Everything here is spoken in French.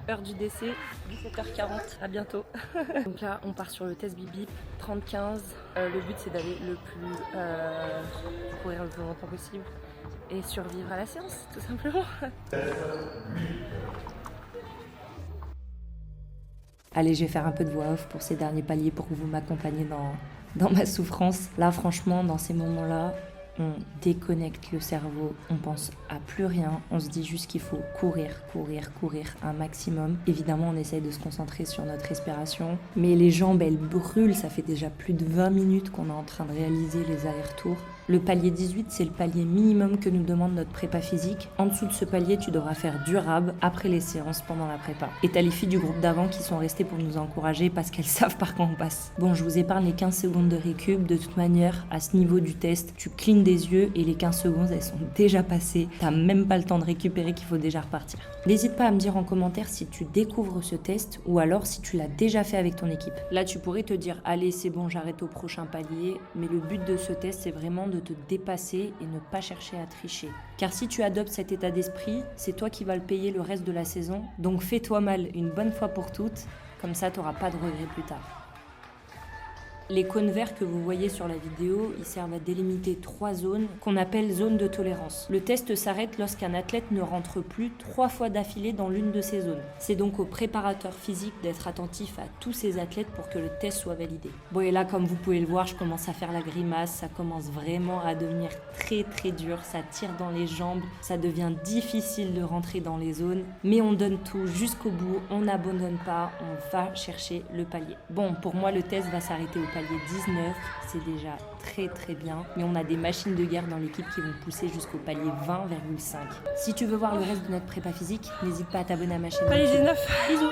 Heure du décès, 17h40, à bientôt. Donc là, on part sur le test bip bip, 30-15. Le but, c'est d'aller courir le plus longtemps possible et survivre à la séance, tout simplement. Allez, je vais faire un peu de voix off pour ces derniers paliers pour que vous m'accompagniez dans ma souffrance. Là, franchement, dans ces moments-là, on déconnecte le cerveau, on pense à plus rien, on se dit juste qu'il faut courir un maximum. Évidemment, on essaye de se concentrer sur notre respiration, mais les jambes, elles brûlent, ça fait déjà plus de 20 minutes qu'on est en train de réaliser les allers-retours. Le palier 18, c'est le palier minimum que nous demande notre prépa physique. En dessous de ce palier, tu devras faire durable après les séances pendant la prépa. Et t'as les filles du groupe d'avant qui sont restées pour nous encourager parce qu'elles savent par quoi on passe. Bon, je vous épargne les 15 secondes de récup. De toute manière, à ce niveau du test, tu clignes des yeux et les 15 secondes, elles sont déjà passées. T'as même pas le temps de récupérer qu'il faut déjà repartir. N'hésite pas à me dire en commentaire si tu découvres ce test ou alors si tu l'as déjà fait avec ton équipe. Là, tu pourrais te dire, allez, c'est bon, j'arrête au prochain palier. Mais le but de ce test, c'est vraiment de te dépasser et ne pas chercher à tricher. Car si tu adoptes cet état d'esprit, c'est toi qui vas le payer le reste de la saison. Donc fais-toi mal une bonne fois pour toutes, comme ça tu n'auras pas de regrets plus tard. Les cônes verts que vous voyez sur la vidéo, ils servent à délimiter 3 zones qu'on appelle zones de tolérance. Le test s'arrête lorsqu'un athlète ne rentre plus 3 fois d'affilée dans l'une de ces zones. C'est donc au préparateur physique d'être attentif à tous ces athlètes pour que le test soit validé. Bon, et là, comme vous pouvez le voir, je commence à faire la grimace, ça commence vraiment à devenir très dur, ça tire dans les jambes, ça devient difficile de rentrer dans les zones, mais on donne tout jusqu'au bout, on n'abandonne pas, on va chercher le palier. Bon, pour moi, le test va s'arrêter au palier 19, c'est déjà très bien, mais on a des machines de guerre dans l'équipe qui vont pousser jusqu'au palier 20,5. Si tu veux voir le reste de notre prépa physique, n'hésite pas à t'abonner à ma chaîne. Palier 19, bisous.